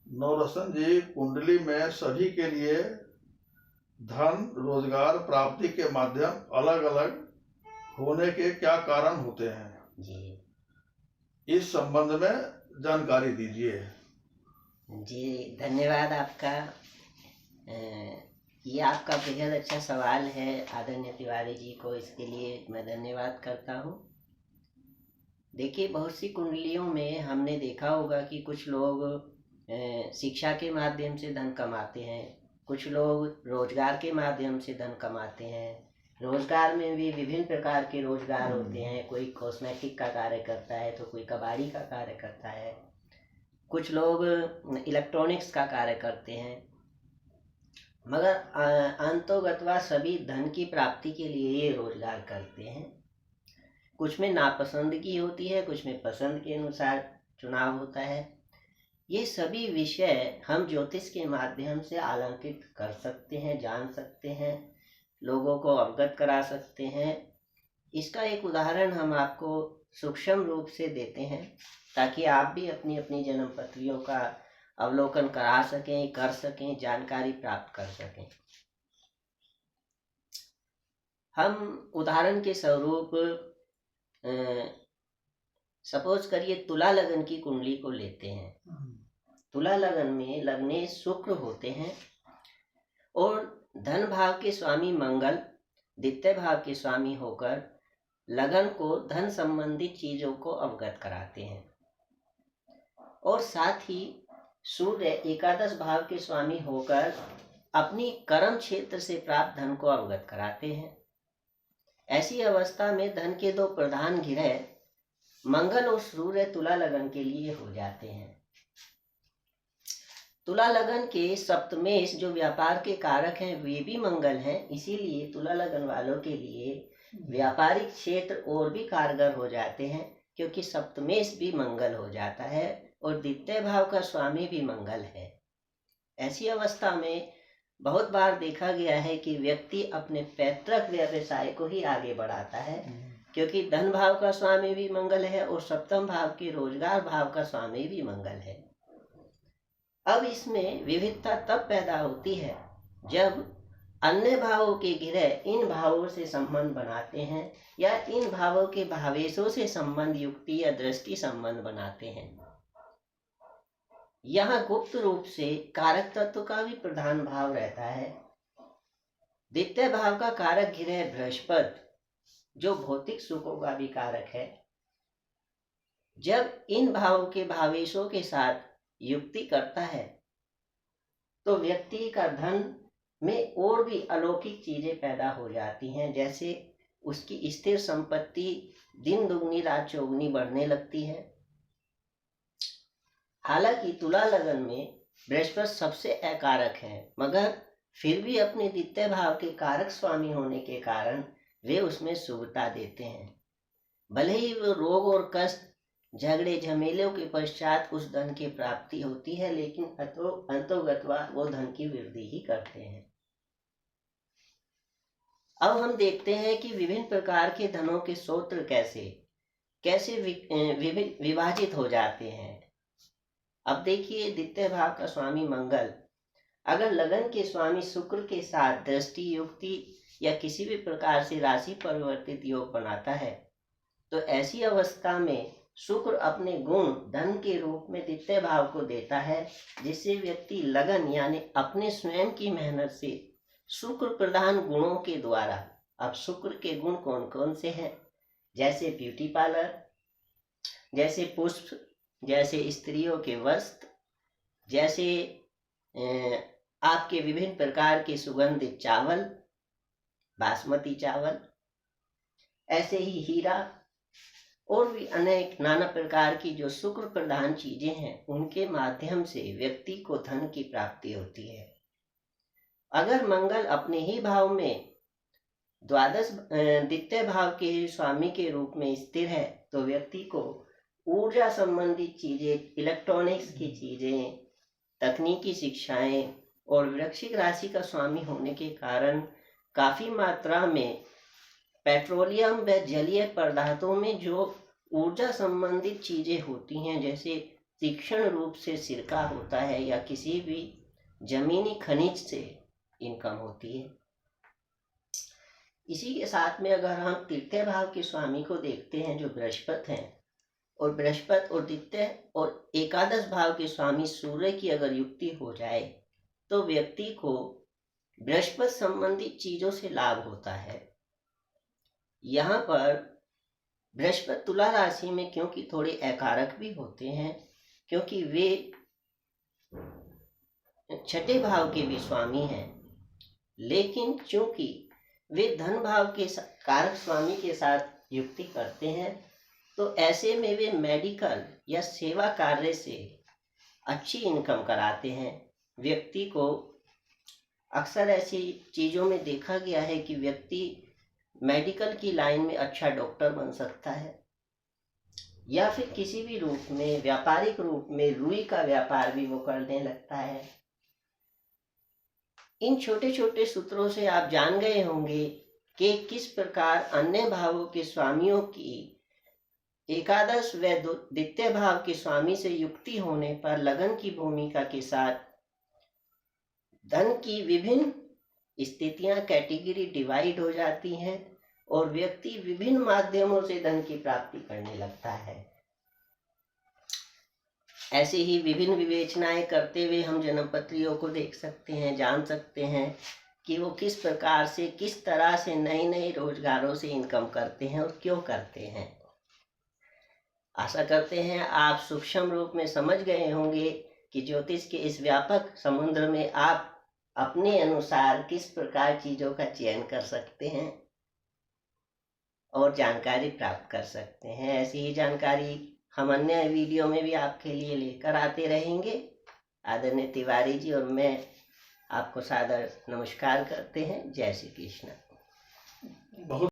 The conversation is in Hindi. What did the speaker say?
नवरसन जी, कुंडली में सभी के लिए धन रोजगार प्राप्ति के माध्यम अलग अलग होने के क्या कारण होते हैं जी इस संबंध में जानकारी दीजिए। जी, धन्यवाद आपका। ये आपका बेहद अच्छा सवाल है। आदरणीय तिवारी जी को इसके लिए मैं धन्यवाद करता हूँ। देखिए, बहुत सी कुंडलियों में हमने देखा होगा कि कुछ लोग शिक्षा के माध्यम से धन कमाते हैं, कुछ लोग रोजगार के माध्यम से धन कमाते हैं। रोजगार में भी विभिन्न प्रकार के रोजगार होते हैं। कोई कॉस्मेटिक का कार्य करता है तो कोई कबाड़ी का कार्य करता है, कुछ लोग इलेक्ट्रॉनिक्स का कार्य करते हैं। मगर अंतोगत्वा सभी धन की प्राप्ति के लिए ये रोजगार करते हैं। कुछ में नापसंदगी होती है, कुछ में पसंद के अनुसार चुनाव होता है। ये सभी विषय हम ज्योतिष के माध्यम से आलंकित कर सकते हैं, जान सकते हैं, लोगों को अवगत करा सकते हैं। इसका एक उदाहरण हम आपको सूक्ष्म रूप से देते हैं ताकि आप भी अपनी अपनी जन्म पत्रियों का अवलोकन करा सकें, कर सकें, जानकारी प्राप्त कर सकें। हम उदाहरण के स्वरूप सपोज करिए तुला लगन की कुंडली को लेते हैं। तुला लगन में लग्ने शुक्र होते हैं और धन भाव के स्वामी मंगल द्वितीय भाव के स्वामी होकर लगन को धन संबंधित चीजों को अवगत कराते हैं और साथ ही सूर्य एकादश भाव के स्वामी होकर अपनी कर्म क्षेत्र से प्राप्त धन को अवगत कराते हैं। ऐसी अवस्था में धन के दो प्रधान ग्रह मंगल और सूर्य तुला लगन के लिए हो जाते हैं। तुला लगन के सप्तमेश जो व्यापार के कारक हैं वे भी मंगल हैं, इसीलिए तुला लगन वालों के लिए व्यापारिक क्षेत्र और भी कारगर हो जाते हैं क्योंकि सप्तमेश भी मंगल हो जाता है और द्वितीय भाव का स्वामी भी मंगल है। ऐसी अवस्था में बहुत बार देखा गया है कि व्यक्ति अपने पैतृक व्यवसाय को ही आगे बढ़ाता है क्योंकि धन भाव का स्वामी भी मंगल है और सप्तम भाव के रोजगार भाव का स्वामी भी मंगल है। अब इसमें विविधता तब पैदा होती है जब अन्य भावों के ग्रह इन भावों से संबंध बनाते हैं या इन भावों के भावेशों से संबंध युक्ति या दृष्टि संबंध बनाते हैं। यहाँ गुप्त रूप से कारक तत्व का भी प्रधान भाव रहता है। द्वितीय भाव का कारक ग्रह बृहस्पति जो भौतिक सुखों का भी कारक है, जब इन भावों के भावेशों के साथ युक्ति करता है तो व्यक्ति का धन में और भी अलौकिक चीजें पैदा हो जाती हैं, जैसे उसकी स्थिर संपत्ति दिन दुगनी रात चौगुनी बढ़ने लगती है। हालांकि तुला लगन में बृहस्पति सबसे अकारक है, मगर फिर भी अपने द्वितीय भाव के कारक स्वामी होने के कारण वे उसमें शुभता देते हैं। भले ही वो रोग और कष्ट झगड़े झमेलों के पश्चात उस धन की प्राप्ति होती है, लेकिन अंतोगत्वा वो धन की वृद्धि ही करते हैं। अब हम देखते हैं कि विभिन्न प्रकार के धनों के स्रोत कैसे विभाजित हो जाते हैं। अब देखिए, द्वितीय भाव का स्वामी मंगल अगर लगन के स्वामी शुक्र के साथ दृष्टि युक्ति या किसी भी प्रकार से राशि परिवर्तित योग बनाता है तो ऐसी अवस्था में शुक्र अपने गुण धन के रूप में द्वितीय भाव को देता है, जिससे व्यक्ति लगन यानी अपने स्वयं की मेहनत से शुक्र प्रधान गुणों के द्वारा, अब शुक्र के गुण कौन कौन से हैं, जैसे ब्यूटी पार्लर, जैसे पुष्प, जैसे स्त्रियों के वस्त्र, जैसे आपके विभिन्न प्रकार के सुगंधित चावल, बासमती चावल, ऐसे ही हीरा और भी अनेक नाना प्रकार की जो शुक्र प्रधान चीजें हैं उनके माध्यम से व्यक्ति को धन की प्राप्ति होती है। अगर मंगल अपने ही भाव में द्वादश द्वितीय भाव के स्वामी के रूप में स्थिर है तो व्यक्ति को ऊर्जा संबंधित चीजें, इलेक्ट्रॉनिक्स की चीजें, तकनीकी शिक्षाएं और वृश्चिक राशि का स्वामी होने के कारण काफी मात्रा में पेट्रोलियम व जलीय पदार्थों में जो ऊर्जा संबंधित चीजें होती हैं, जैसे तीक्ष्ण रूप से सिरका होता है या किसी भी जमीनी खनिज से इनकम होती है। इसी के साथ में अगर हम तृतीय भाव के स्वामी को देखते हैं जो बृहस्पति हैं, और बृहस्पति और द्वितीय और एकादश भाव के स्वामी सूर्य की अगर युक्ति हो जाए तो व्यक्ति को बृहस्पति संबंधित चीजों से लाभ होता है। यहाँ पर बृहस्पति तुला राशि में क्योंकि थोड़े अकारक भी होते हैं, क्योंकि वे छठे भाव के भी स्वामी हैं, लेकिन चूंकि वे धन भाव के कारक स्वामी के साथ युक्ति करते हैं तो ऐसे में वे मेडिकल या सेवा कार्य से अच्छी इनकम कराते हैं। व्यक्ति को अक्सर ऐसी चीज़ों में देखा गया है कि व्यक्ति मेडिकल की लाइन में अच्छा डॉक्टर बन सकता है या फिर किसी भी रूप में व्यापारिक रूप में रुई का व्यापार भी वो करने लगता है। इन छोटे छोटे सूत्रों से आप जान गए होंगे कि किस प्रकार अन्य भावों के स्वामियों की एकादश व द्वितीय भाव के स्वामी से युक्ति होने पर लगन की भूमिका के साथ धन की विभिन्न स्थितियां कैटेगरी डिवाइड हो जाती हैं और व्यक्ति विभिन्न माध्यमों से धन की प्राप्ति करने लगता है। ऐसे ही विभिन्न विवेचनाएं करते हुए हम जन्मपत्रियों को देख सकते हैं, जान सकते हैं कि वो किस प्रकार से किस तरह से नए नए रोजगारों से इनकम करते हैं और क्यों करते हैं। आशा करते हैं आप सूक्ष्म रूप में समझ गए होंगे कि ज्योतिष के इस व्यापक समुद्र में आप अपने अनुसार किस प्रकार चीज़ों का चयन कर सकते हैं और जानकारी प्राप्त कर सकते हैं। ऐसी ही जानकारी हम अन्य वीडियो में भी आपके लिए लेकर आते रहेंगे। आदरणीय तिवारी जी और मैं आपको सादर नमस्कार करते हैं। जय श्री कृष्ण। बहुत